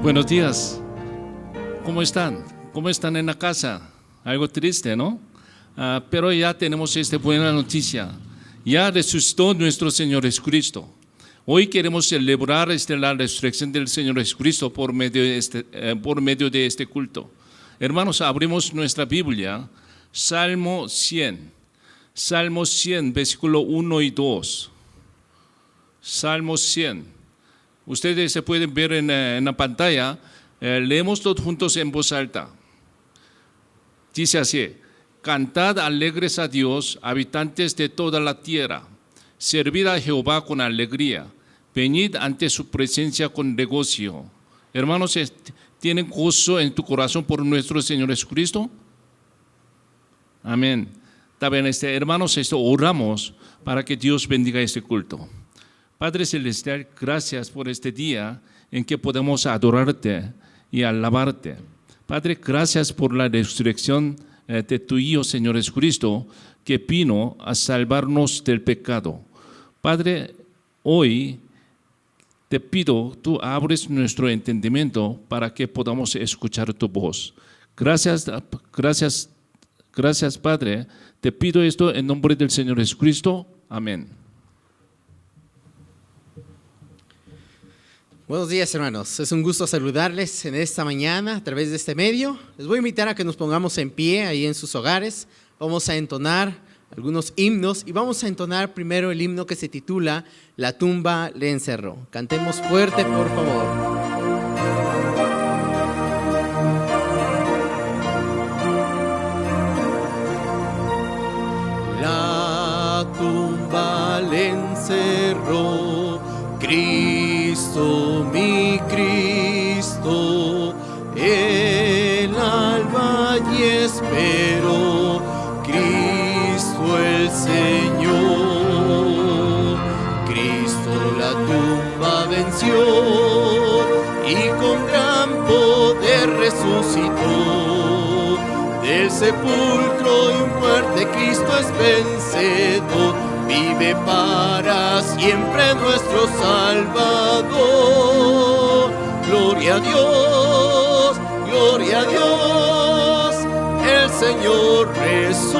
Buenos días. ¿Cómo están? ¿Cómo están en la casa? Algo triste, ¿no? Pero ya tenemos esta buena noticia. Ya resucitó nuestro Señor Jesucristo. Hoy queremos celebrar la resurrección del Señor Jesucristo por medio de este culto. Hermanos, abrimos nuestra Biblia, Salmo 100, versículo 1 y 2. Salmo 100. Ustedes se pueden ver en la pantalla, leemos todos juntos en voz alta. Dice así: cantad alegres a Dios, habitantes de toda la tierra. Servid a Jehová con alegría. Venid ante su presencia con regocijo. Hermanos, ¿tienen gozo en tu corazón por nuestro Señor Jesucristo? Amén. También, hermanos, oramos para que Dios bendiga este culto. Padre Celestial, gracias por este día en que podemos adorarte y alabarte. Padre, gracias por la resurrección de tu Hijo, Señor Jesucristo, que vino a salvarnos del pecado. Padre, hoy te pido, tú abres nuestro entendimiento para que podamos escuchar tu voz. Gracias, Padre. Te pido esto en nombre del Señor Jesucristo. Amén. Buenos días, hermanos. Es un gusto saludarles en esta mañana a través de este medio. Les voy a invitar a que nos pongamos en pie ahí en sus hogares. Vamos a entonar algunos himnos y vamos a entonar primero el himno que se titula La tumba le encerró. Cantemos fuerte, por favor. La tumba le encerró, Cristo, mi Cristo, el alba allí esperó, Cristo el Señor. Cristo la tumba venció y con gran poder resucitó. Del sepulcro y muerte Cristo es vencedor. Vive para siempre nuestro Salvador. Gloria a Dios, gloria a Dios. El Señor resucitó.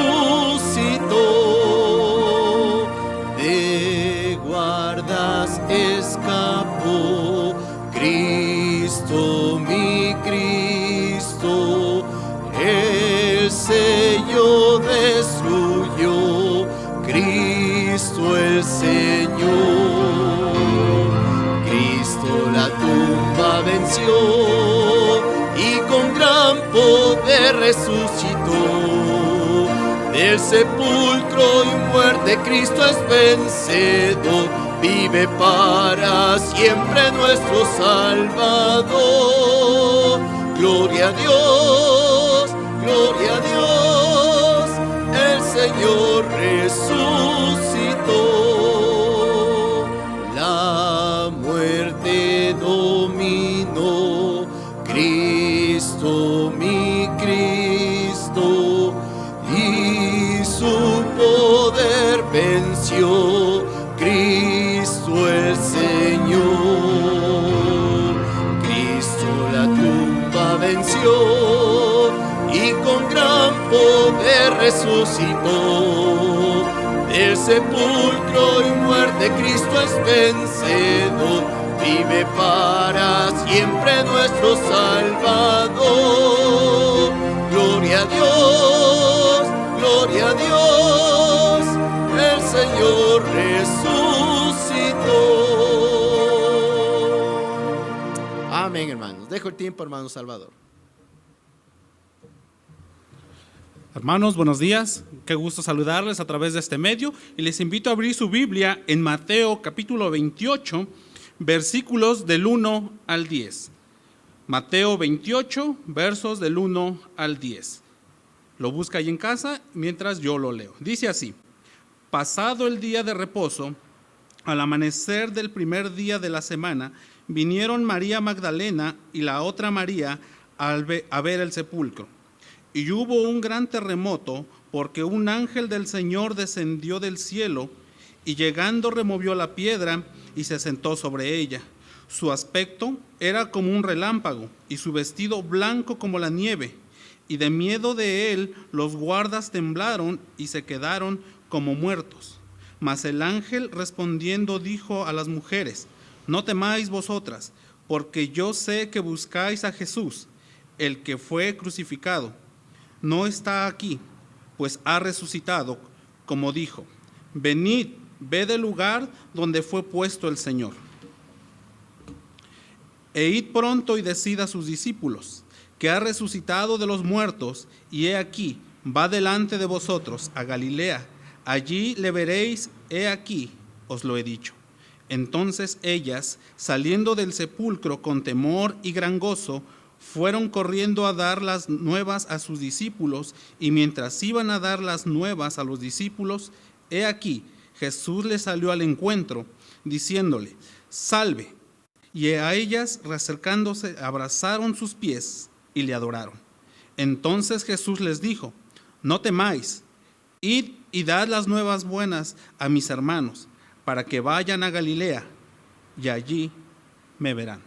De guardas escapó Cristo, mi Cristo. El sello destruyó Cristo el Señor. Cristo la tumba venció y con gran poder resucitó. Del sepulcro y muerte Cristo es vencedor. Vive para siempre nuestro Salvador. Gloria a Dios, gloria a Dios. El Señor resucitó. La muerte dominó Cristo, mi Cristo, y su poder venció Cristo el Señor. Cristo la tumba venció y con gran poder resucitó. Del sepulcro y muerte Cristo es vencedor. Vive para siempre nuestro Salvador. Gloria a Dios, gloria a Dios. El Señor resucitó. Amén, hermanos. Dejo el tiempo, hermano Salvador. Hermanos, buenos días. Qué gusto saludarles a través de este medio y les invito a abrir su Biblia en Mateo capítulo 28, versículos del 1 al 10. Mateo 28, versos del 1 al 10. Lo busca ahí en casa mientras yo lo leo. Dice así: pasado el día de reposo, al amanecer del primer día de la semana, vinieron María Magdalena y la otra María a ver el sepulcro. Y hubo un gran terremoto, porque un ángel del Señor descendió del cielo y llegando removió la piedra y se sentó sobre ella. Su aspecto era como un relámpago y su vestido blanco como la nieve. Y de miedo de él los guardas temblaron y se quedaron como muertos. Mas el ángel respondiendo dijo a las mujeres: no temáis vosotras, porque yo sé que buscáis a Jesús, el que fue crucificado. No está aquí, pues ha resucitado, como dijo. Venid, ved el lugar donde fue puesto el Señor. E id pronto y decid a sus discípulos que ha resucitado de los muertos, y he aquí, va delante de vosotros a Galilea. Allí le veréis, he aquí, os lo he dicho. Entonces ellas, saliendo del sepulcro con temor y gran gozo, fueron corriendo a dar las nuevas a sus discípulos, y mientras iban a dar las nuevas a los discípulos, he aquí, Jesús les salió al encuentro, diciéndole: salve. Y a ellas, acercándose, abrazaron sus pies y le adoraron. Entonces Jesús les dijo: no temáis, id y dad las nuevas buenas a mis hermanos, para que vayan a Galilea, y allí me verán.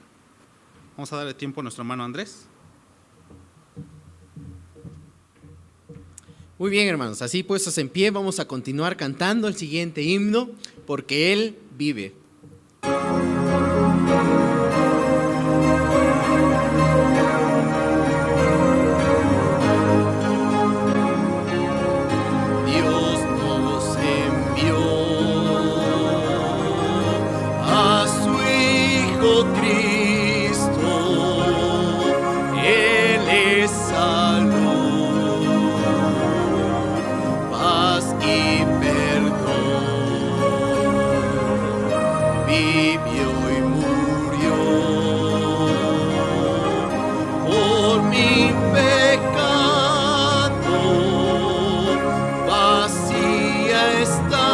Vamos a darle tiempo a nuestro hermano Andrés. Muy bien, hermanos, así puestos en pie, vamos a continuar cantando el siguiente himno, porque Él vive. Dios nos envió a su Hijo Cristo, Él es salud, paz y perdón, vivió y murió por mi pecado, vacía está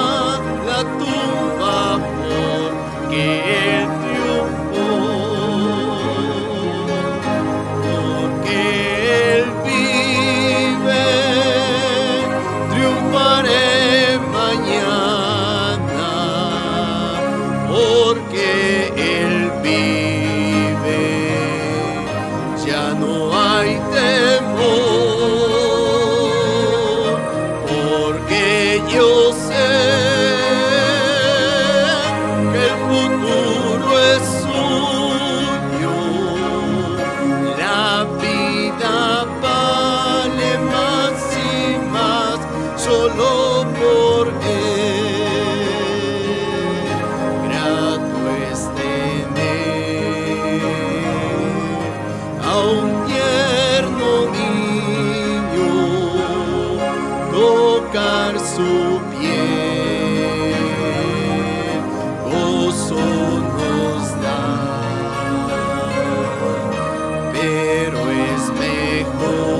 la tumba porque Él triunfó, porque Él vive, triunfaré mañana, porque Él vive, ya no hay temor, porque yo sé que el futuro es suyo, la vida vale más y más solo por Él. Grato es tener a un tierno niño, tocar su piel, gozo nos da, pero es mejor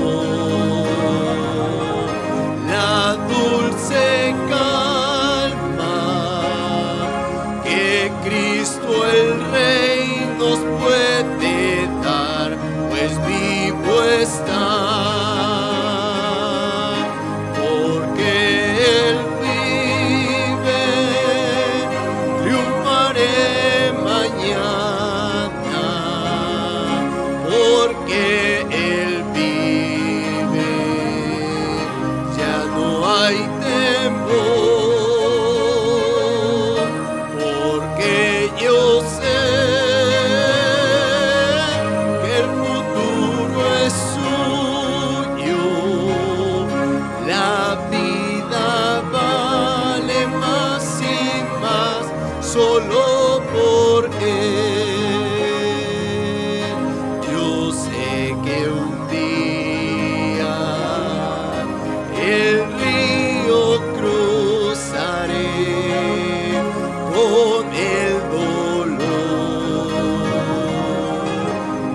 la dulce calma que Cristo el Rey nos puede dar, pues vivo está, porque Él vive, triunfaré mañana, porque Él vive, ya no hay temor, porque yo sé que el futuro es suyo, la vida vale más y más solo por Él. Yo sé que un día el río cruzaré con el dolor,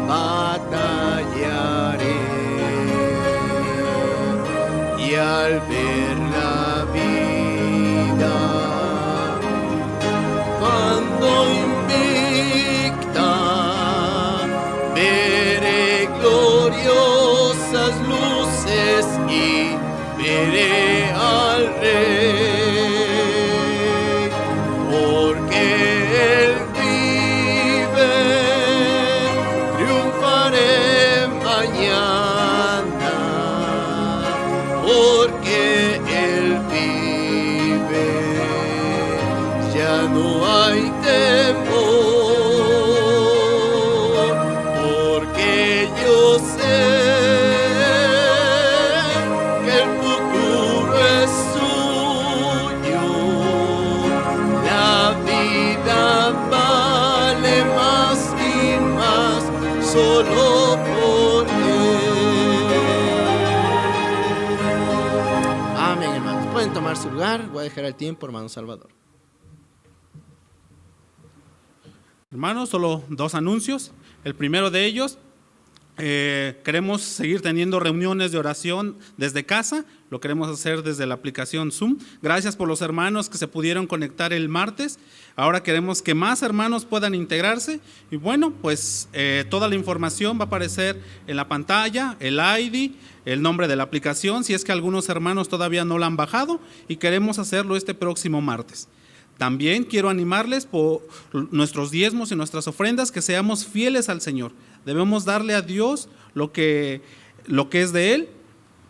batallaré, y al ver la vida cuando invicta, veré gloriosas luces y veré al Rey, porque Él vive, tomar su lugar. Voy a dejar el tiempo, hermano Salvador. Hermanos, solo 2 anuncios. El primero de ellos, queremos seguir teniendo reuniones de oración desde casa. Lo queremos hacer desde la aplicación Zoom. Gracias por los hermanos que se pudieron conectar el martes. Ahora queremos que más hermanos puedan integrarse. Y bueno, pues toda la información va a aparecer en la pantalla, el ID, el nombre de la aplicación, si es que algunos hermanos todavía no la han bajado, y queremos hacerlo este próximo martes. También quiero animarles por nuestros diezmos y nuestras ofrendas, que seamos fieles al Señor. Debemos darle a Dios lo que es de Él,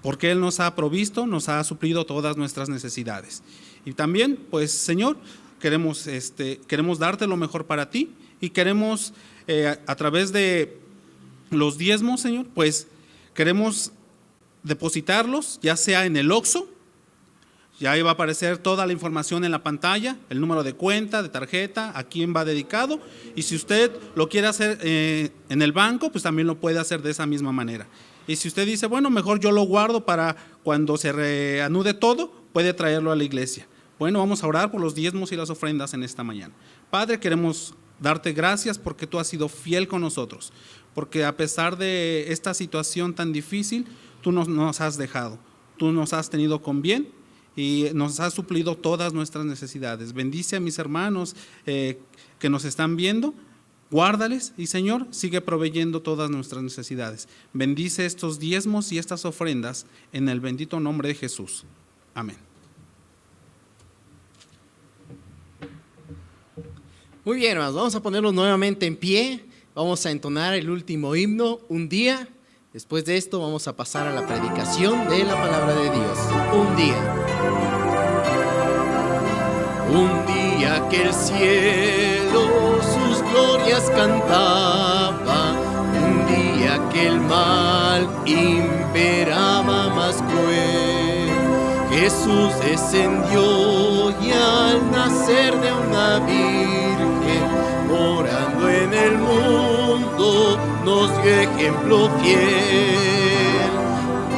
porque Él nos ha provisto, nos ha suplido todas nuestras necesidades. Y también, pues Señor, queremos darte lo mejor para ti, y queremos a través de los diezmos, Señor, pues queremos depositarlos, ya sea en el OXXO. Ya ahí va a aparecer toda la información en la pantalla, el número de cuenta, de tarjeta, a quién va dedicado. Y si usted lo quiere hacer en el banco, pues también lo puede hacer de esa misma manera. Y si usted dice, bueno, mejor yo lo guardo para cuando se reanude todo, puede traerlo a la iglesia. Bueno, vamos a orar por los diezmos y las ofrendas en esta mañana. Padre, queremos darte gracias porque tú has sido fiel con nosotros. Porque a pesar de esta situación tan difícil, tú nos has dejado. Tú nos has tenido con bien y nos has suplido todas nuestras necesidades. Bendice a mis hermanos que nos están viendo, guárdales y Señor, sigue proveyendo todas nuestras necesidades. Bendice estos diezmos y estas ofrendas en el bendito nombre de Jesús. Amén. Muy bien, hermanos, vamos a ponernos nuevamente en pie. Vamos a entonar el último himno, Un Día. Después de esto vamos a pasar a la predicación de la palabra de Dios. Un día. Un día que el cielo sus glorias cantaba, un día que el mal imperaba más cruel, Jesús descendió y al nacer de una virgen, morando en el mundo, nos dio ejemplo fiel.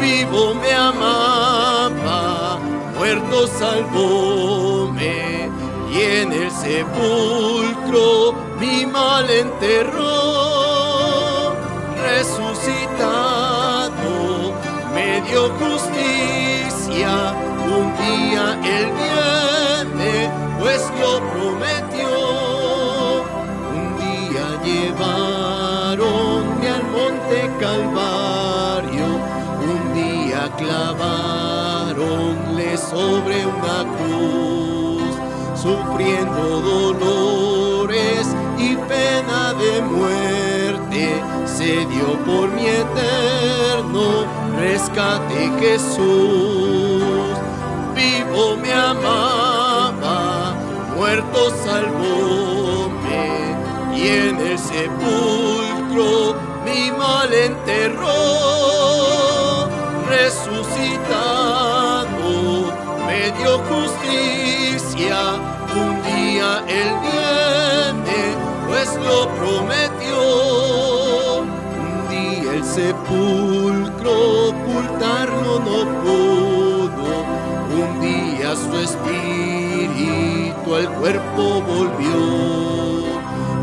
Vivo me amaba, muerto salvóme, y en el sepulcro mi mal enterró. Resucitado me dio justicia, un día Él viene, pues lo prometió. Un día llevaronme al monte Calvario, un día clavaronle sobre una cruz, sufriendo dolores y pena de muerte, se dio por mi eterno rescate Jesús. Vivo me amaba, muerto salvóme, y en el sepulcro mi mal enterró. Resucitado me dio justicia, un día Él viene, pues lo prometió. Un día el sepulcro ocultarlo no pudo, un día su espíritu al cuerpo volvió,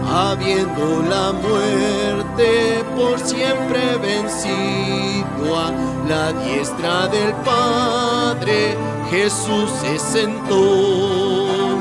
habiendo la muerte por siempre vencido, a la diestra del Padre Jesús se sentó.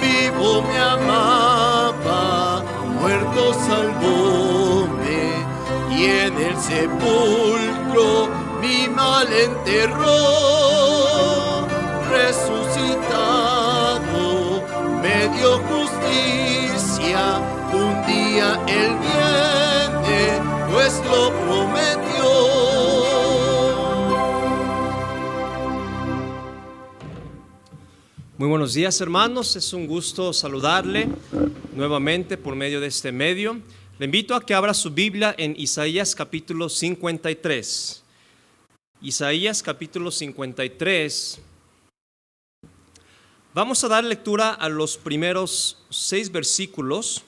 Vivo me amaba, muerto salvóme, y en el sepulcro mi mal enterró. Resucitado me dio justicia, un día Él viene, pues lo prometió. Muy buenos días, hermanos, es un gusto saludarle nuevamente por medio de este medio. Le invito a que abra su Biblia en Isaías capítulo 53. Isaías capítulo 53. Vamos a dar lectura a los primeros 6 versículos.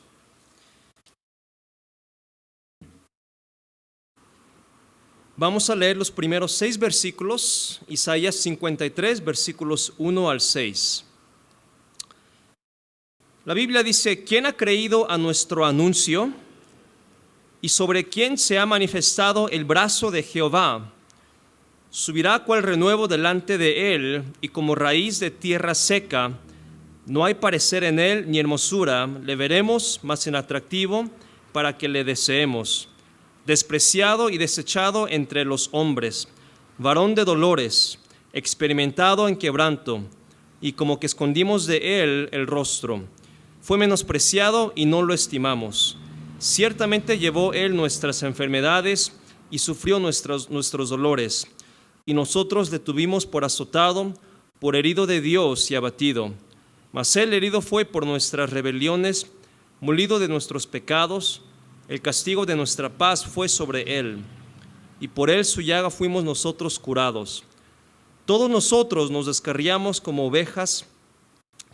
Vamos a leer los primeros 6 versículos, Isaías 53, versículos 1 al 6. La Biblia dice: ¿Quién ha creído a nuestro anuncio? ¿Y sobre quién se ha manifestado el brazo de Jehová? Subirá cual renuevo delante de él, y como raíz de tierra seca. No hay parecer en él ni hermosura. Le veremos, mas en atractivo, para que le deseemos. Despreciado y desechado entre los hombres, varón de dolores, experimentado en quebranto, y como que escondimos de él el rostro. Fue menospreciado y no lo estimamos. Ciertamente llevó él nuestras enfermedades y sufrió nuestros dolores. Y nosotros le tuvimos por azotado, por herido de Dios y abatido. Mas él herido fue por nuestras rebeliones, molido de nuestros pecados. El castigo de nuestra paz fue sobre él, y por él su llaga fuimos nosotros curados. Todos nosotros nos descarriamos como ovejas,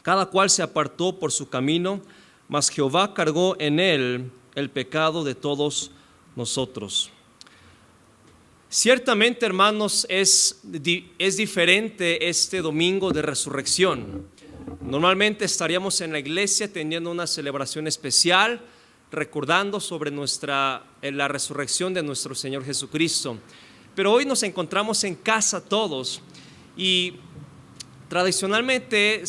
cada cual se apartó por su camino, mas Jehová cargó en él el pecado de todos nosotros. Ciertamente, hermanos, es diferente este domingo de resurrección. Normalmente estaríamos en la iglesia teniendo una celebración especial, recordando sobre la resurrección de nuestro Señor Jesucristo. Pero hoy nos encontramos en casa todos y tradicionalmente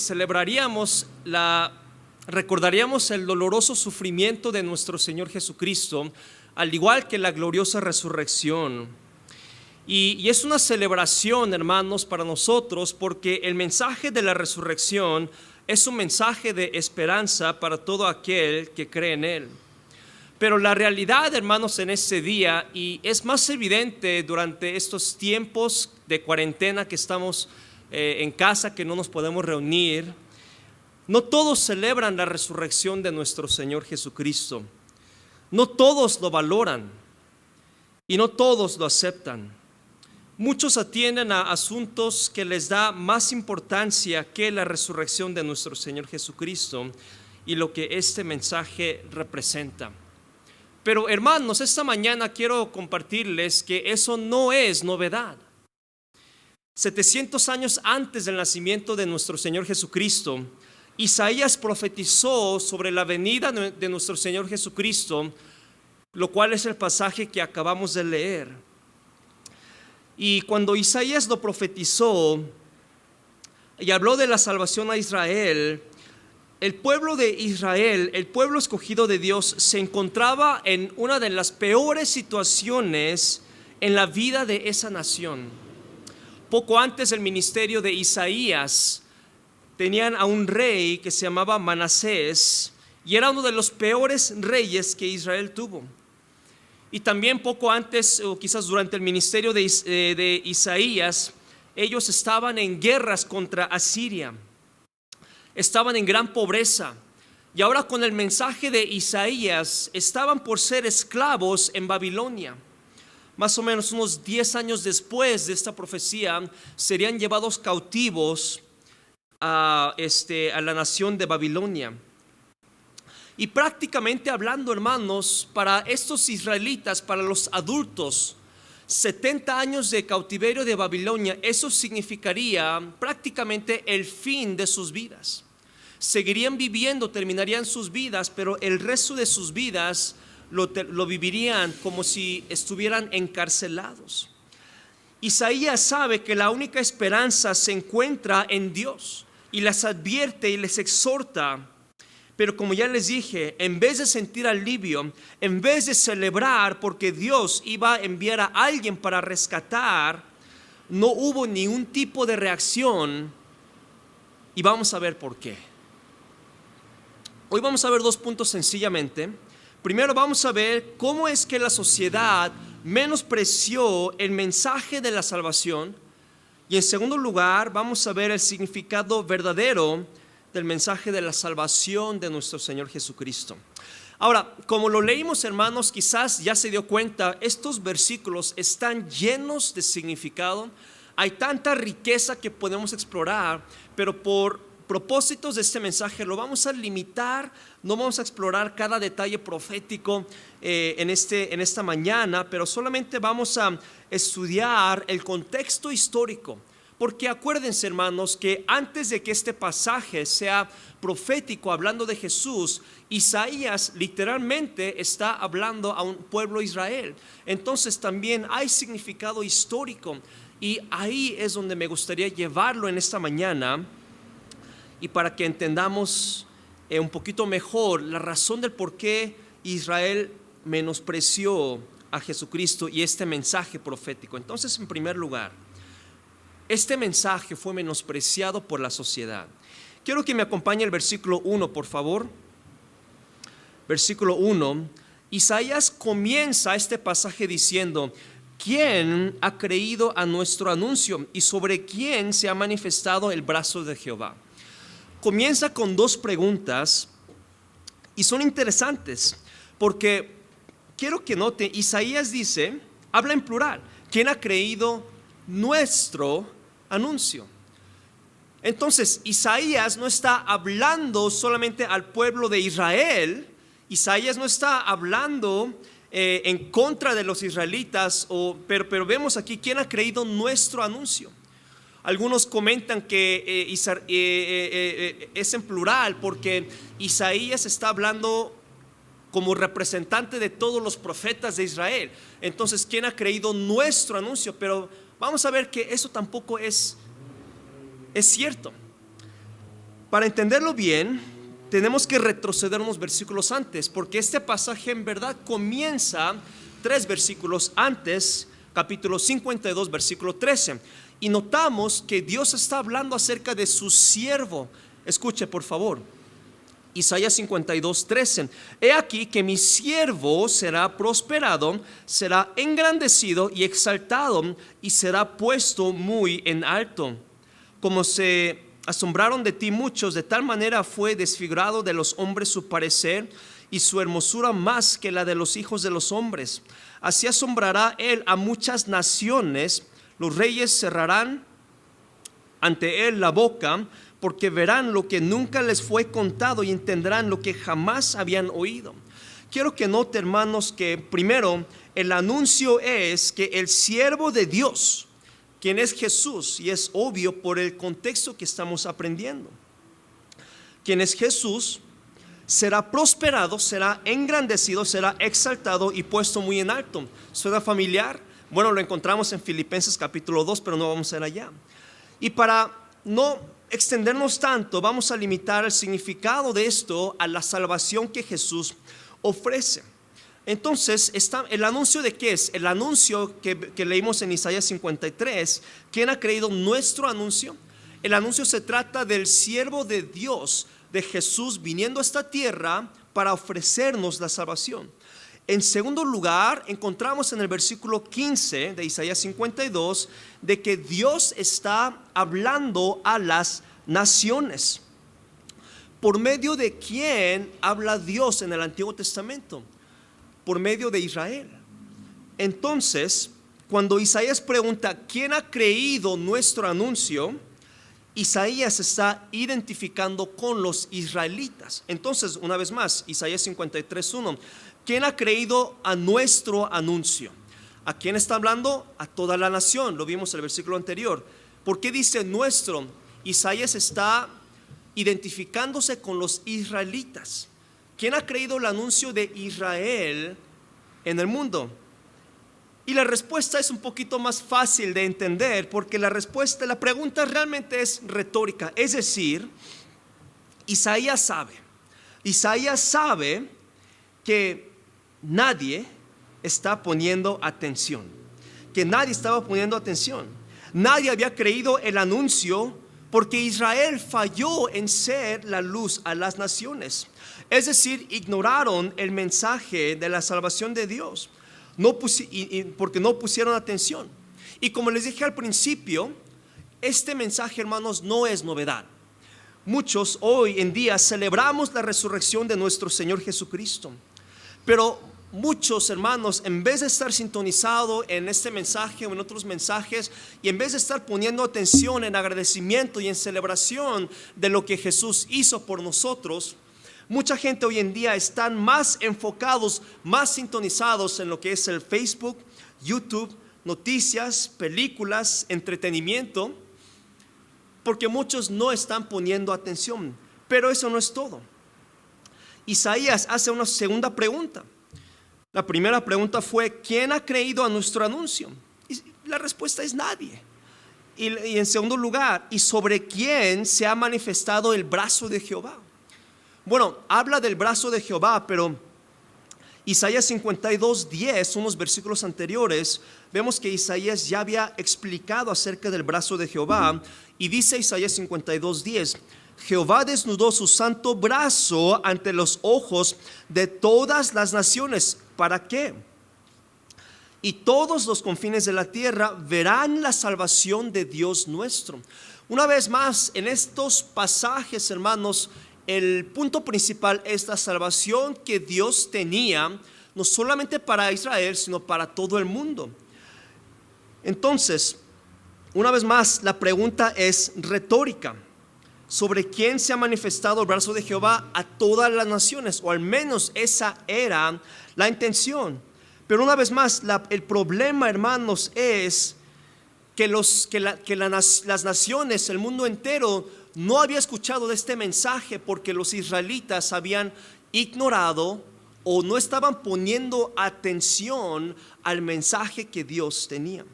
recordaríamos el doloroso sufrimiento de nuestro Señor Jesucristo, al igual que la gloriosa resurrección. Y es una celebración, hermanos, para nosotros, porque el mensaje de la resurrección es un mensaje de esperanza para todo aquel que cree en él. Pero la realidad, hermanos, en ese día, y es más evidente durante estos tiempos de cuarentena que estamos en casa, que no nos podemos reunir, no todos celebran la resurrección de nuestro Señor Jesucristo. No todos lo valoran y no todos lo aceptan. Muchos atienden a asuntos que les da más importancia que la resurrección de nuestro Señor Jesucristo y lo que este mensaje representa. Pero hermanos, esta mañana quiero compartirles que eso no es novedad. 700 años antes del nacimiento de nuestro Señor Jesucristo, Isaías profetizó sobre la venida de nuestro Señor Jesucristo, lo cual es el pasaje que acabamos de leer. Y cuando Isaías lo profetizó y habló de la salvación a Israel, el pueblo de Israel, el pueblo escogido de Dios, se encontraba en una de las peores situaciones en la vida de esa nación. Poco antes del ministerio de Isaías, tenían a un rey que se llamaba Manasés, y era uno de los peores reyes que Israel tuvo. Y también poco antes, o quizás durante el ministerio de Isaías, ellos estaban en guerras contra Asiria. Estaban en gran pobreza. Y ahora con el mensaje de Isaías, estaban por ser esclavos en Babilonia. Más o menos unos 10 años después de esta profecía, serían llevados cautivos a la nación de Babilonia. Y prácticamente hablando, hermanos, para estos israelitas, para los adultos, 70 años de cautiverio de Babilonia, eso significaría prácticamente el fin de sus vidas. Seguirían viviendo, terminarían sus vidas, pero el resto de sus vidas lo vivirían como si estuvieran encarcelados. Isaías sabe que la única esperanza se encuentra en Dios y les advierte y les exhorta. Pero como ya les dije, en vez de sentir alivio, en vez de celebrar porque Dios iba a enviar a alguien para rescatar, no hubo ningún tipo de reacción. Y vamos a ver por qué. Hoy vamos a ver 2 puntos sencillamente. Primero vamos a ver cómo es que la sociedad menospreció el mensaje de la salvación. Y en segundo lugar vamos a ver el significado verdadero del mensaje de la salvación de nuestro Señor Jesucristo. Ahora, como lo leímos, hermanos, quizás ya se dio cuenta, estos versículos están llenos de significado. Hay tanta riqueza que podemos explorar, pero por propósitos de este mensaje lo vamos a limitar, no vamos a explorar cada detalle profético en esta mañana, pero solamente vamos a estudiar el contexto histórico. Porque acuérdense, hermanos, que antes de que este pasaje sea profético hablando de Jesús, Isaías literalmente está hablando a un pueblo Israel. Entonces también hay significado histórico, y ahí es donde me gustaría llevarlo en esta mañana, y para que entendamos un poquito mejor la razón del por qué Israel menospreció a Jesucristo y este mensaje profético. Entonces, en primer lugar, este mensaje fue menospreciado por la sociedad. Quiero que me acompañe el versículo 1, por favor. Versículo 1. Isaías comienza este pasaje diciendo: ¿quién ha creído a nuestro anuncio y sobre quién se ha manifestado el brazo de Jehová? Comienza con dos preguntas y son interesantes porque quiero que note, Isaías dice, habla en plural: ¿quién ha creído nuestro anuncio? Entonces, Isaías no está hablando solamente al pueblo de Israel. Isaías no está hablando en contra de los israelitas, pero vemos aquí quién ha creído nuestro anuncio. Algunos comentan que es en plural porque Isaías está hablando como representante de todos los profetas de Israel. Entonces, ¿quién ha creído nuestro anuncio? Pero vamos a ver que eso tampoco es cierto. Para entenderlo bien, tenemos que retroceder unos versículos antes, porque este pasaje en verdad comienza 3 versículos antes, capítulo 52, versículo 13. Y notamos que Dios está hablando acerca de su siervo. Escuche, por favor. Isaías 52, 13. He aquí que mi siervo será prosperado, será engrandecido y exaltado, y será puesto muy en alto. Como se asombraron de ti muchos, de tal manera fue desfigurado de los hombres su parecer, y su hermosura más que la de los hijos de los hombres. Así asombrará él a muchas naciones, los reyes cerrarán ante él la boca, porque verán lo que nunca les fue contado y entenderán lo que jamás habían oído. Quiero que note, hermanos, que primero el anuncio es que el siervo de Dios, quien es Jesús, y es obvio por el contexto que estamos aprendiendo, quien es Jesús, será prosperado, será engrandecido, será exaltado y puesto muy en alto. ¿Suena familiar? Bueno, lo encontramos en Filipenses capítulo 2, pero no vamos a ir allá. Y para no extendernos tanto, vamos a limitar el significado de esto a la salvación que Jesús ofrece. Entonces, ¿el anuncio de qué es? El anuncio que leímos en Isaías 53. ¿Quién ha creído nuestro anuncio? El anuncio se trata del siervo de Dios, de Jesús viniendo a esta tierra para ofrecernos la salvación. En segundo lugar, encontramos en el versículo 15 de Isaías 52 de que Dios está hablando a las naciones. ¿Por medio de quién habla Dios en el Antiguo Testamento? Por medio de Israel. Entonces, cuando Isaías pregunta ¿quién ha creído nuestro anuncio?, Isaías está identificando con los israelitas. Entonces, una vez más, Isaías 53:1, ¿quién ha creído a nuestro anuncio? ¿A quién está hablando? A toda la nación. Lo vimos en el versículo anterior. ¿Por qué dice nuestro? Isaías está identificándose con los israelitas. ¿Quién ha creído el anuncio de Israel en el mundo? Y la respuesta es un poquito más fácil de entender, porque la pregunta realmente es retórica. Es decir, Isaías sabe que nadie está poniendo atención, que nadie estaba poniendo atención. Nadie había creído el anuncio porque Israel falló en ser la luz a las naciones. Es decir, ignoraron el mensaje de la salvación de Dios. Porque no pusieron atención. Y como les dije al principio, este mensaje, hermanos, no es novedad. Muchos hoy en día celebramos la resurrección de nuestro Señor Jesucristo, pero muchos hermanos, en vez de estar sintonizado en este mensaje o en otros mensajes, y en vez de estar poniendo atención en agradecimiento y en celebración de lo que Jesús hizo por nosotros, mucha gente hoy en día están más enfocados, más sintonizados en lo que es el Facebook, YouTube, noticias, películas, entretenimiento, porque muchos no están poniendo atención. Pero eso no es todo. Isaías hace una segunda pregunta. La primera pregunta fue: ¿quién ha creído a nuestro anuncio? Y la respuesta es nadie. Y en segundo lugar, ¿y sobre quién se ha manifestado el brazo de Jehová? Bueno, habla del brazo de Jehová, pero Isaías 52:10, unos versículos anteriores, vemos que Isaías ya había explicado acerca del brazo de Jehová. Y dice Isaías 52:10: Jehová desnudó su santo brazo ante los ojos de todas las naciones. ¿Para qué? Y todos los confines de la tierra verán la salvación de Dios nuestro. Una vez más, en estos pasajes, hermanos, el punto principal es la salvación que Dios tenía, no solamente para Israel, sino para todo el mundo. Entonces, una vez más, la pregunta es retórica: ¿sobre quién se ha manifestado el brazo de Jehová? A todas las naciones, o al menos esa era la intención. Pero una vez más, el problema, hermanos, es que las naciones, el mundo entero, no había escuchado de este mensaje porque los israelitas habían ignorado o no estaban poniendo atención al mensaje que Dios tenía.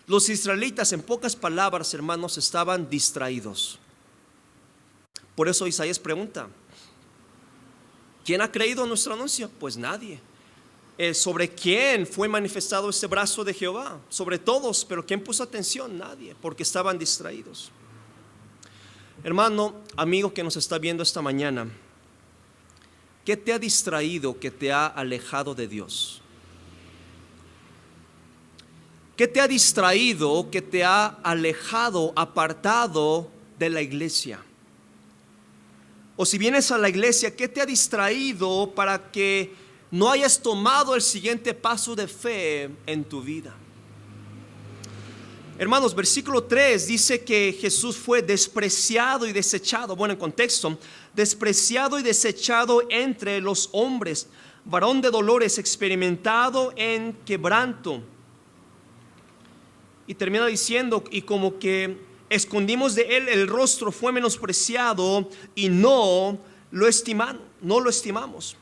Los israelitas, en pocas palabras, hermanos, estaban distraídos. Por eso Isaías pregunta: ¿quién ha creído nuestro anuncio? Pues nadie. ¿Sobre quién fue manifestado este brazo de Jehová? Sobre todos, pero ¿quién puso atención? Nadie, porque estaban distraídos. Hermano, amigo que nos está viendo esta mañana, ¿qué te ha distraído, que te ha alejado de Dios? ¿Qué te ha distraído, que te ha alejado, apartado de la iglesia? O si vienes a la iglesia, ¿qué te ha distraído para que no hayas tomado el siguiente paso de fe en tu vida? Hermanos, versículo 3 dice que Jesús fue despreciado y desechado. Bueno, en contexto, despreciado y desechado entre los hombres, varón de dolores, experimentado en quebranto. Y termina diciendo: y como que escondimos de él el rostro, fue menospreciado y no lo estimamos.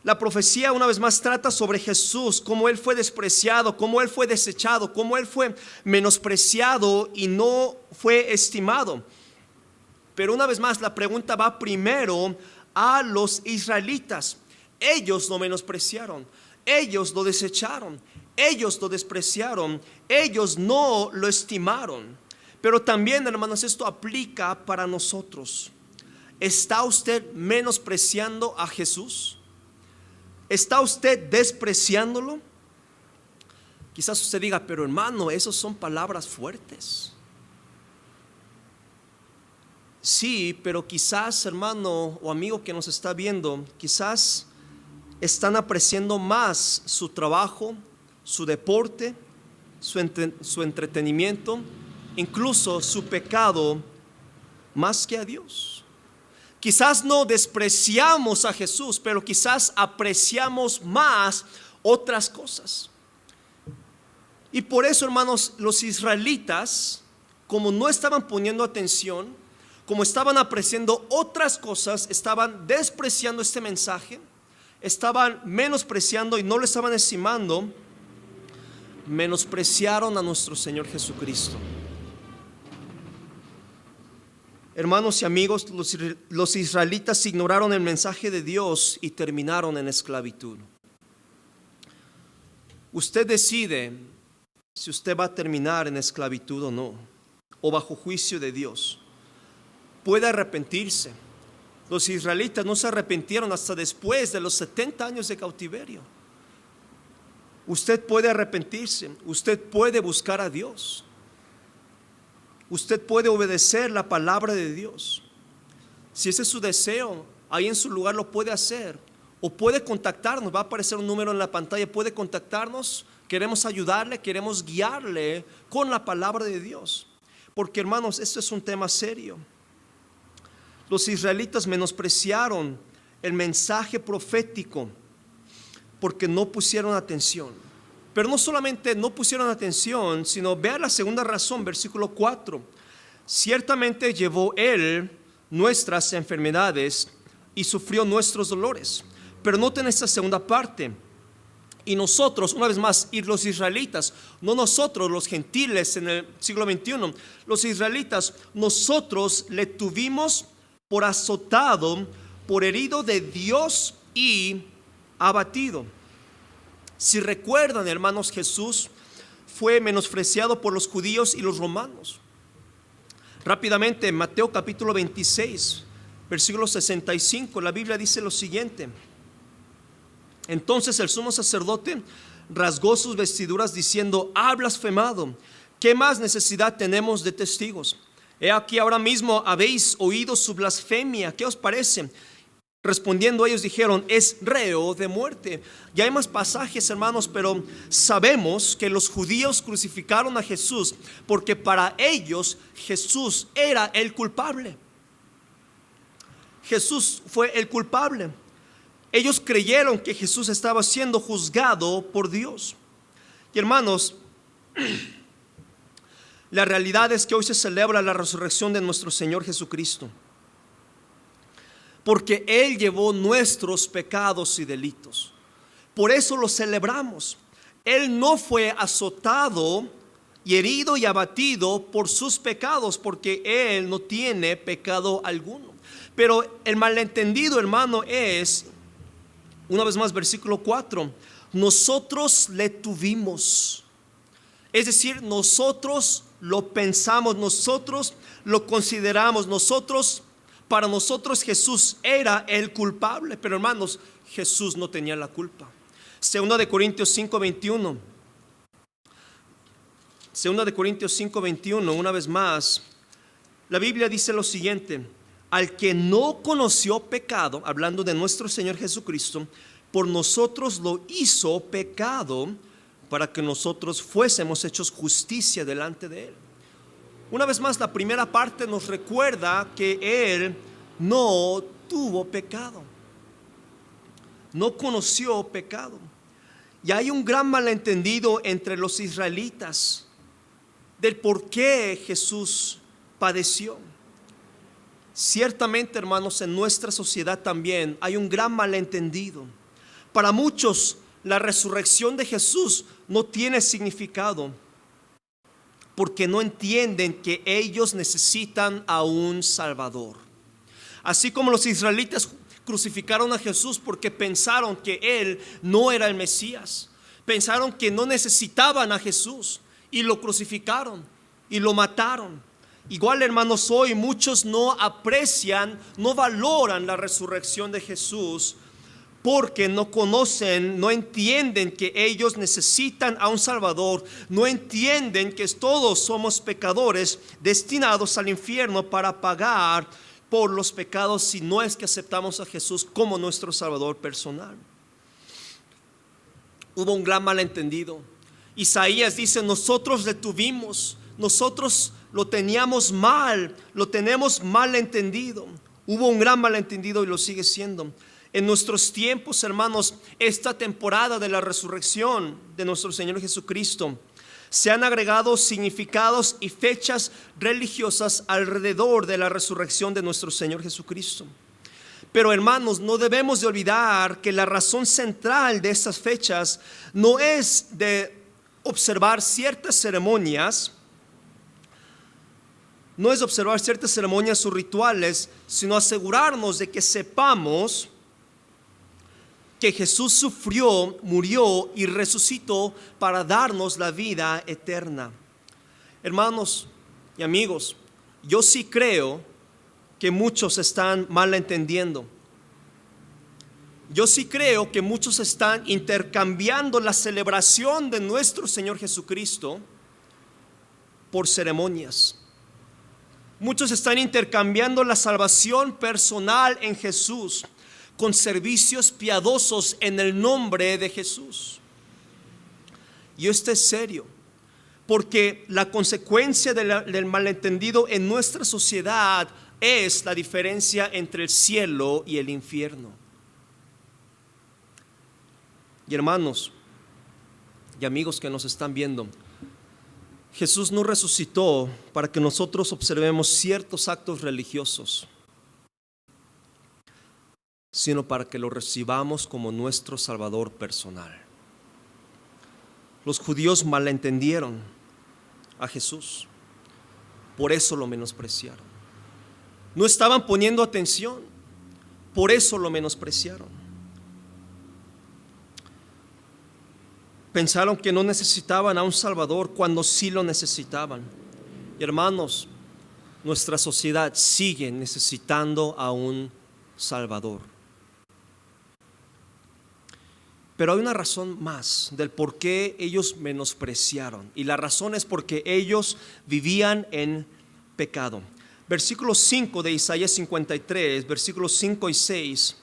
La profecía, una vez más, trata sobre Jesús, cómo él fue despreciado, cómo él fue desechado, cómo él fue menospreciado y no fue estimado. Pero una vez más, la pregunta va primero a los israelitas. Ellos lo menospreciaron, ellos lo desecharon, ellos lo despreciaron, ellos no lo estimaron. Pero también, hermanos, esto aplica para nosotros. ¿Está usted menospreciando a Jesús? ¿Está usted despreciándolo? Quizás usted diga: pero hermano, esas son palabras fuertes. Sí, pero quizás, hermano o amigo que nos está viendo, quizás están apreciando más su trabajo, su deporte, su entretenimiento, incluso su pecado, más que a Dios. Quizás no despreciamos a Jesús, pero quizás apreciamos más otras cosas. Y por eso, hermanos, los israelitas, como no estaban poniendo atención, como estaban apreciando otras cosas, estaban despreciando este mensaje, estaban menospreciando y no lo estaban estimando, menospreciaron a nuestro Señor Jesucristo. Hermanos y amigos, los israelitas ignoraron el mensaje de Dios y terminaron en esclavitud. Usted decide si usted va a terminar en esclavitud o no, o bajo juicio de Dios. Puede arrepentirse. Los israelitas no se arrepintieron hasta después de los 70 años de cautiverio. Usted puede arrepentirse, usted puede buscar a Dios. Usted puede obedecer la palabra de Dios. Si ese es su deseo, ahí en su lugar lo puede hacer. o puede contactarnos. Va a aparecer un número en la pantalla, puede contactarnos. Queremos ayudarle, queremos guiarle con la palabra de Dios. Porque, hermanos, esto es un tema serio. Los israelitas menospreciaron el mensaje profético porque no pusieron atención. Pero no solamente no pusieron atención, sino vea la segunda razón, versículo 4. Ciertamente llevó Él nuestras enfermedades y sufrió nuestros dolores. Pero noten esta segunda parte. Y nosotros, una vez más, y los israelitas, no nosotros los gentiles en el siglo XXI, los israelitas, nosotros le tuvimos por azotado, por herido de Dios y abatido. Si recuerdan, hermanos, Jesús fue menospreciado por los judíos y los romanos. Rápidamente, Mateo capítulo 26, versículo 65, la Biblia dice lo siguiente. Entonces el sumo sacerdote rasgó sus vestiduras diciendo: ha blasfemado, ¿qué más necesidad tenemos de testigos? He aquí ahora mismo habéis oído su blasfemia, ¿qué os parece? Respondiendo ellos dijeron: es reo de muerte. Ya hay más pasajes, hermanos, pero sabemos que los judíos crucificaron a Jesús porque para ellos Jesús era el culpable. Jesús fue el culpable. Ellos creyeron que Jesús estaba siendo juzgado por Dios. Y hermanos, la realidad es que hoy se celebra la resurrección de nuestro Señor Jesucristo, porque Él llevó nuestros pecados y delitos. Por eso lo celebramos. Él no fue azotado y herido y abatido por sus pecados, porque Él no tiene pecado alguno. Pero el malentendido, hermano, es, una vez más, versículo 4, nosotros le tuvimos. Es decir, nosotros lo pensamos, nosotros lo consideramos, para nosotros Jesús era el culpable. Pero, hermanos, Jesús no tenía la culpa. Segunda de Corintios 5:21. Segunda de Corintios 5:21, una vez más, la Biblia dice lo siguiente: al que no conoció pecado, hablando de nuestro Señor Jesucristo, por nosotros lo hizo pecado, para que nosotros fuésemos hechos justicia delante de Él. Una vez más, la primera parte nos recuerda que Él no tuvo pecado, no conoció pecado. Y hay un gran malentendido entre los israelitas del por qué Jesús padeció. Ciertamente, hermanos, en nuestra sociedad también hay un gran malentendido. Para muchos, la resurrección de Jesús no tiene significado, porque no entienden que ellos necesitan a un Salvador. Así como los israelitas crucificaron a Jesús porque pensaron que Él no era el Mesías, pensaron que no necesitaban a Jesús y lo crucificaron y lo mataron. Igual, hermanos, hoy muchos no aprecian, no valoran la resurrección de Jesús porque no conocen, no entienden que ellos necesitan a un Salvador, no entienden que todos somos pecadores destinados al infierno para pagar por los pecados si no es que aceptamos a Jesús como nuestro Salvador personal. Hubo un gran malentendido. Isaías dice: nosotros le tuvimos, nosotros lo teníamos mal, lo tenemos mal entendido. Hubo un gran malentendido y lo sigue siendo. En nuestros tiempos, hermanos, esta temporada de la resurrección de nuestro Señor Jesucristo, se han agregado significados y fechas religiosas alrededor de la resurrección de nuestro Señor Jesucristo. Pero, hermanos, no debemos de olvidar que la razón central de estas fechas no es de observar ciertas ceremonias, o rituales, sino asegurarnos de que sepamos que Jesús sufrió, murió y resucitó para darnos la vida eterna. Hermanos y amigos, yo sí creo que muchos están mal entendiendo. Yo sí creo que muchos están intercambiando la celebración de nuestro Señor Jesucristo por ceremonias. Muchos están intercambiando la salvación personal en Jesús con servicios piadosos en el nombre de Jesús. Y esto es serio, porque la consecuencia del malentendido en nuestra sociedad es la diferencia entre el cielo y el infierno. Y hermanos y amigos que nos están viendo, Jesús no resucitó para que nosotros observemos ciertos actos religiosos, sino para que lo recibamos como nuestro Salvador personal. Los judíos malentendieron a Jesús, por eso lo menospreciaron. No estaban poniendo atención, por eso lo menospreciaron. Pensaron que no necesitaban a un Salvador cuando sí lo necesitaban. Y hermanos, nuestra sociedad sigue necesitando a un Salvador. Pero hay una razón más del por qué ellos menospreciaron. Y la razón es porque ellos vivían en pecado. Versículo 5 de Isaías 53, versículos 5 y 6,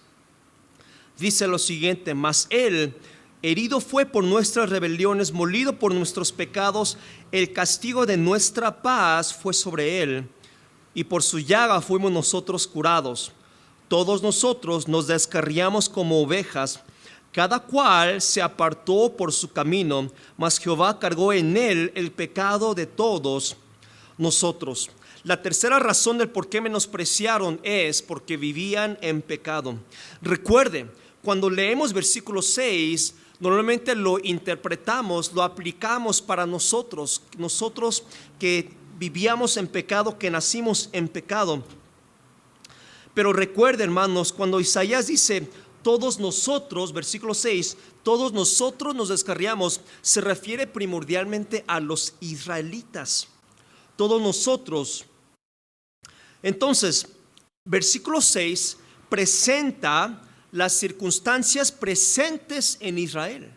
dice lo siguiente: mas Él herido fue por nuestras rebeliones, molido por nuestros pecados, el castigo de nuestra paz fue sobre Él, y por su llaga fuimos nosotros curados. Todos nosotros nos descarriamos como ovejas, cada cual se apartó por su camino, mas Jehová cargó en Él el pecado de todos nosotros. La tercera razón del por qué menospreciaron es porque vivían en pecado. Recuerde, cuando leemos versículo 6, normalmente lo interpretamos, lo aplicamos para nosotros que vivíamos en pecado, que nacimos en pecado. Pero recuerde, hermanos, cuando Isaías dice todos nosotros, versículo 6, todos nosotros nos descarriamos, se refiere primordialmente a los israelitas. Todos nosotros. Entonces, versículo 6 presenta las circunstancias presentes en Israel.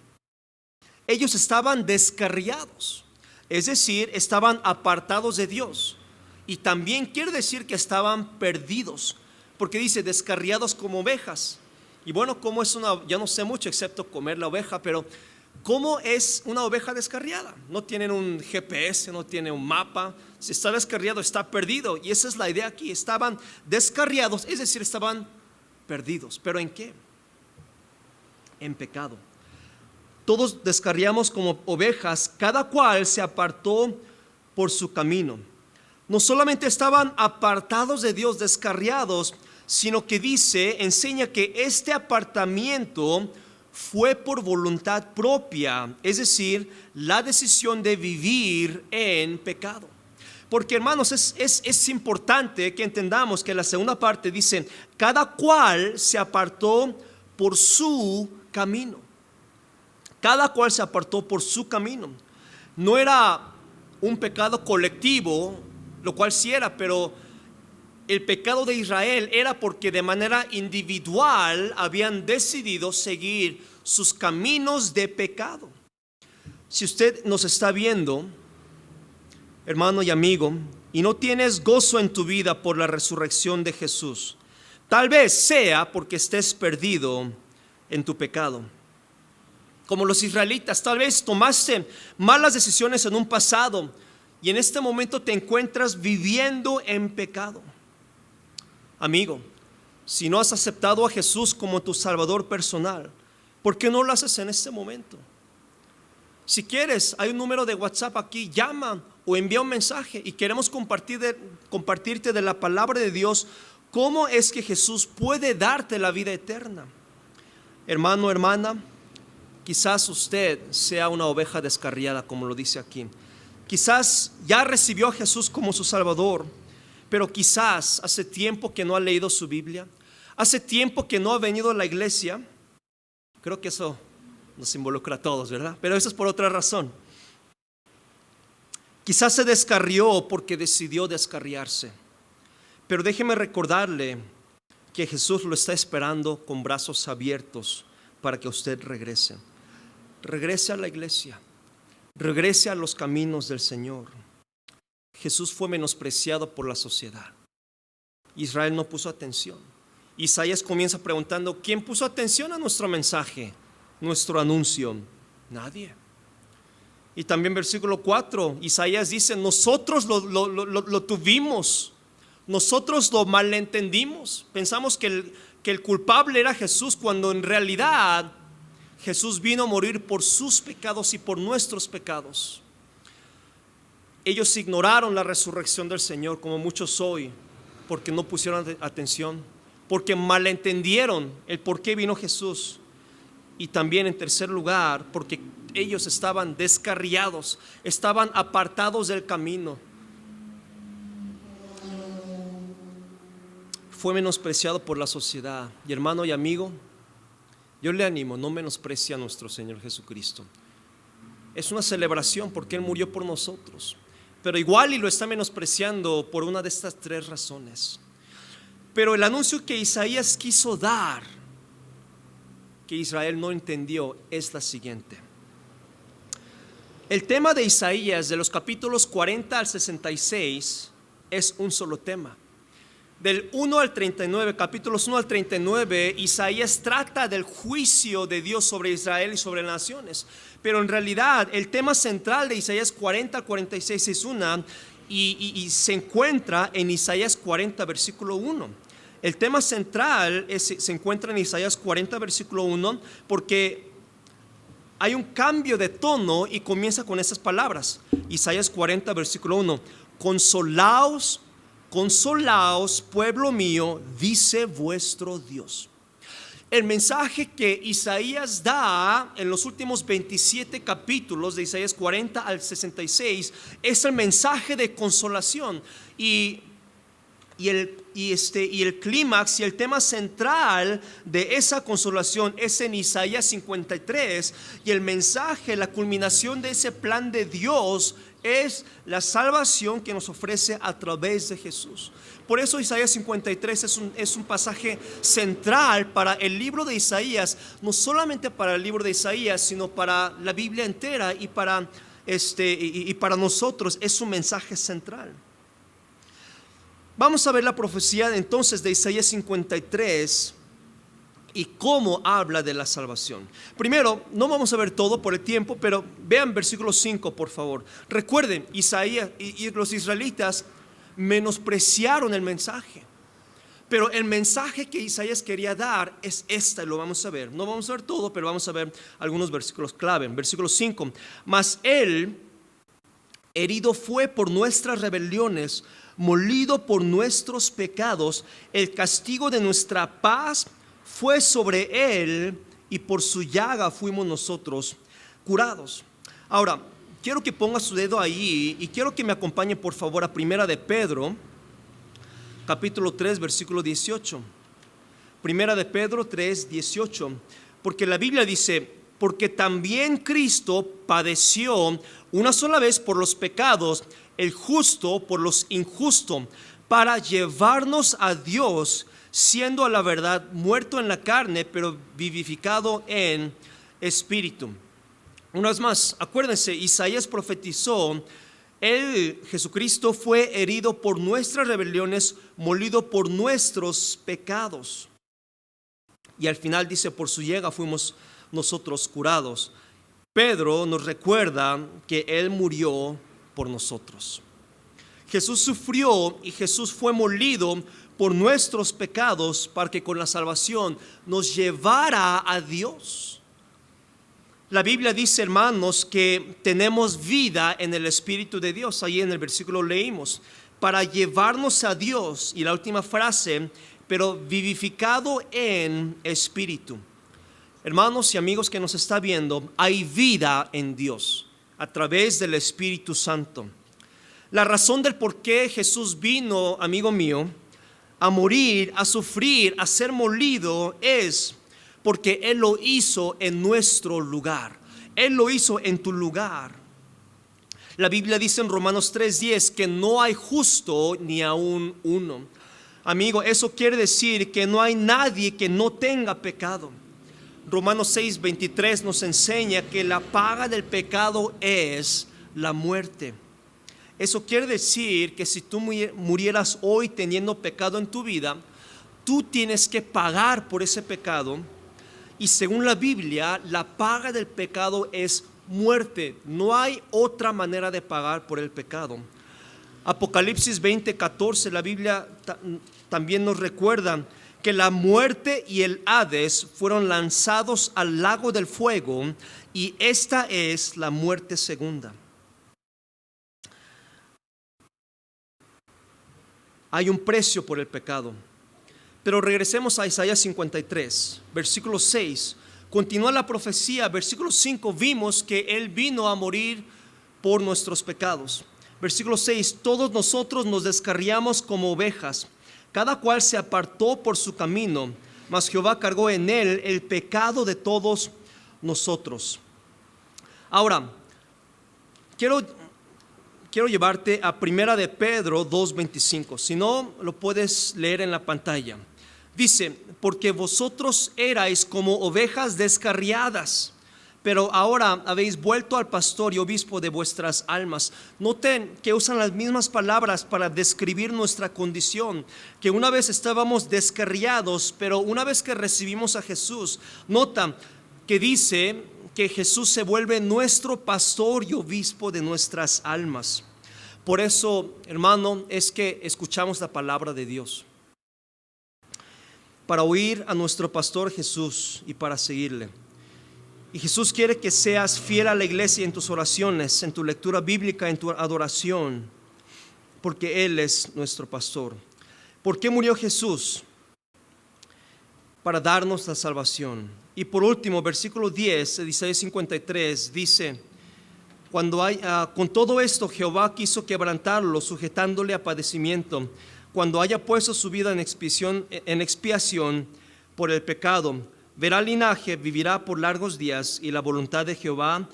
Ellos estaban descarriados, es decir, estaban apartados de Dios. Y también quiere decir que estaban perdidos, porque dice descarriados como ovejas. Y bueno, ¿cómo es ya no sé mucho excepto comer la oveja, pero ¿cómo es una oveja descarriada? No tienen un GPS, no tienen un mapa. Si está descarriado, está perdido. Y esa es la idea aquí. Estaban descarriados, es decir, estaban perdidos. ¿Pero en qué? En pecado. Todos descarriamos como ovejas, cada cual se apartó por su camino. No solamente estaban apartados de Dios, descarriados, sino que enseña que este apartamiento fue por voluntad propia, es decir, la decisión de vivir en pecado. Porque, hermanos, es importante que entendamos que la segunda parte dice, cada cual se apartó por su camino. Cada cual se apartó por su camino. No era un pecado colectivo, lo cual sí era, pero el pecado de Israel era porque de manera individual habían decidido seguir sus caminos de pecado. Si usted nos está viendo, hermano y amigo, y no tienes gozo en tu vida por la resurrección de Jesús, tal vez sea porque estés perdido en tu pecado. Como los israelitas, tal vez tomaste malas decisiones en un pasado y en este momento te encuentras viviendo en pecado. Amigo, si no has aceptado a Jesús como tu Salvador personal, ¿por qué no lo haces en este momento? Si quieres, hay un número de WhatsApp aquí, llama o envía un mensaje y queremos compartirte de la palabra de Dios, cómo es que Jesús puede darte la vida eterna. Hermano, hermana, quizás usted sea una oveja descarriada, como lo dice aquí. Quizás ya recibió a Jesús como su Salvador, pero quizás hace tiempo que no ha leído su Biblia, hace tiempo que no ha venido a la iglesia. Creo que eso nos involucra a todos, ¿verdad? Pero eso es por otra razón. Quizás se descarrió porque decidió descarriarse. Pero déjeme recordarle que Jesús lo está esperando con brazos abiertos para que usted regrese. Regrese a la iglesia, regrese a los caminos del Señor. Jesús fue menospreciado por la sociedad. Israel no puso atención. Isaías comienza preguntando, ¿quién puso atención a nuestro mensaje, nuestro anuncio? Nadie. Y también versículo 4, Isaías dice, nosotros lo tuvimos, nosotros lo malentendimos. Pensamos que el culpable era Jesús, cuando en realidad Jesús vino a morir por sus pecados y por nuestros pecados. Ellos ignoraron la resurrección del Señor, como muchos hoy, porque no pusieron atención, porque malentendieron el por qué vino Jesús. Y también, en tercer lugar, porque ellos estaban descarriados, estaban apartados del camino. Fue menospreciado por la sociedad. Y hermano y amigo, yo le animo, no menosprecie a nuestro Señor Jesucristo. Es una celebración porque Él murió por nosotros, pero igual y lo está menospreciando por una de estas tres razones. Pero el anuncio que Isaías quiso dar, que Israel no entendió, es la siguiente. El tema de Isaías, de los capítulos 40 al 66, es un solo tema. Del 1 al 39, capítulos 1 al 39, Isaías trata del juicio de Dios sobre Israel y sobre las naciones. Pero en realidad el tema central de Isaías 40 al 46 es y se encuentra en Isaías 40 versículo 1. El tema central se encuentra en Isaías 40 versículo 1 porque hay un cambio de tono y comienza con estas palabras. Isaías 40 versículo 1, consolaos, consolaos, pueblo mío, dice vuestro Dios. El mensaje que Isaías da en los últimos 27 capítulos de Isaías 40 al 66 es el mensaje de consolación y el clímax y el tema central de esa consolación es en Isaías 53, y el mensaje, la culminación de ese plan de Dios es la salvación que nos ofrece a través de Jesús. Por eso Isaías 53 es un pasaje central para el libro de Isaías, no solamente para el libro de Isaías, sino para la Biblia entera y para nosotros es un mensaje central. Vamos a ver la profecía entonces de Isaías 53 y cómo habla de la salvación. Primero, no vamos a ver todo por el tiempo, pero vean versículo 5 por favor. Recuerden, Isaías y los israelitas menospreciaron el mensaje, pero el mensaje que Isaías quería dar es y lo vamos a ver. No vamos a ver todo, pero vamos a ver algunos versículos clave. Versículo 5, mas él herido fue por nuestras rebeliones, molido por nuestros pecados, el castigo de nuestra paz fue sobre él, y por su llaga fuimos nosotros curados. Ahora, quiero que ponga su dedo ahí y quiero que me acompañe por favor a Primera de Pedro, capítulo 3, versículo 18. Primera de Pedro 3, 18. Porque la Biblia dice, porque también Cristo padeció una sola vez por los pecados, el justo por los injustos, para llevarnos a Dios, siendo a la verdad muerto en la carne, pero vivificado en espíritu. Una vez más, acuérdense, Isaías profetizó, Jesucristo fue herido por nuestras rebeliones, molido por nuestros pecados. Y al final dice, por su llaga fuimos nosotros curados. Pedro nos recuerda que Él murió por nosotros. Jesús sufrió y Jesús fue molido por nuestros pecados para que con la salvación nos llevara a Dios. La Biblia dice, hermanos, que tenemos vida en el Espíritu de Dios. Ahí en el versículo leímos, para llevarnos a Dios. Y la última frase, pero vivificado en espíritu. Hermanos y amigos que nos está viendo, hay vida en Dios a través del Espíritu Santo. La razón del por qué Jesús vino, amigo mío, a morir, a sufrir, a ser molido, es porque Él lo hizo en nuestro lugar. Él lo hizo en tu lugar. La Biblia dice en Romanos 3:10 que no hay justo ni aún uno. Amigo, eso quiere decir que no hay nadie que no tenga pecado. Romanos 6:23 nos enseña que la paga del pecado es la muerte. Eso quiere decir que si tú murieras hoy teniendo pecado en tu vida, tú tienes que pagar por ese pecado. Y según la Biblia, la paga del pecado es muerte. No hay otra manera de pagar por el pecado. Apocalipsis 20:14, la Biblia también nos recuerda que la muerte y el Hades fueron lanzados al lago del fuego, y esta es la muerte segunda. Hay un precio por el pecado. Pero regresemos a Isaías 53, versículo 6. Continúa la profecía. Versículo 5, vimos que Él vino a morir por nuestros pecados. Versículo 6, todos nosotros nos descarriamos como ovejas, cada cual se apartó por su camino, mas Jehová cargó en Él el pecado de todos nosotros. Ahora, quiero llevarte a Primera de Pedro 2:25. Si no, lo puedes leer en la pantalla. Dice, porque vosotros erais como ovejas descarriadas, pero ahora habéis vuelto al pastor y obispo de vuestras almas. Noten que usan las mismas palabras para describir nuestra condición, que una vez estábamos descarriados, pero una vez que recibimos a Jesús, nota que dice que Jesús se vuelve nuestro pastor y obispo de nuestras almas. Por eso, hermano, es que escuchamos la palabra de Dios, para oír a nuestro pastor Jesús y para seguirle. Y Jesús quiere que seas fiel a la iglesia en tus oraciones, en tu lectura bíblica, en tu adoración, porque Él es nuestro pastor. ¿Por qué murió Jesús? Para darnos la salvación. Y por último, versículo 10 de Isaías 53 dice, con todo esto Jehová quiso quebrantarlo, sujetándole a padecimiento, cuando haya puesto su vida en expiación por el pecado. Verá linaje, vivirá por largos días, y la voluntad de Jehová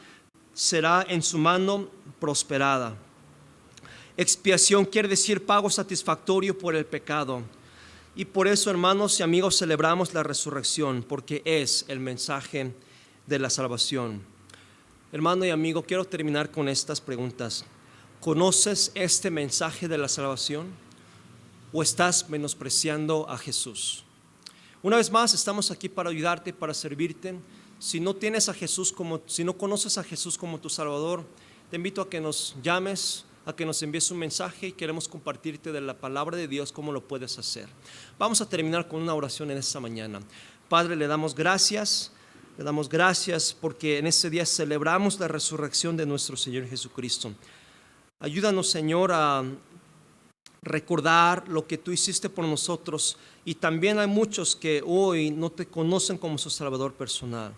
será en su mano prosperada. Expiación quiere decir pago satisfactorio por el pecado. Y por eso, hermanos y amigos, celebramos la resurrección, porque es el mensaje de la salvación. Hermano y amigo, quiero terminar con estas preguntas. ¿Conoces este mensaje de la salvación o estás menospreciando a Jesús? Una vez más, estamos aquí para ayudarte, para servirte. Si no conoces a Jesús como tu Salvador, te invito a que nos llames, a que nos envíes un mensaje, y queremos compartirte de la palabra de Dios, cómo lo puedes hacer. Vamos a terminar con una oración en esta mañana. Padre, le damos gracias porque en este día celebramos la resurrección de nuestro Señor Jesucristo. Ayúdanos, Señor, a recordar lo que tú hiciste por nosotros, y también hay muchos que hoy no te conocen como su Salvador personal.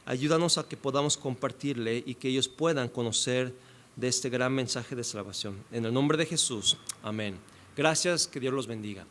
Ayúdanos a que podamos compartirle y que ellos puedan conocer de este gran mensaje de salvación. En el nombre de Jesús, amén. Gracias, que Dios los bendiga.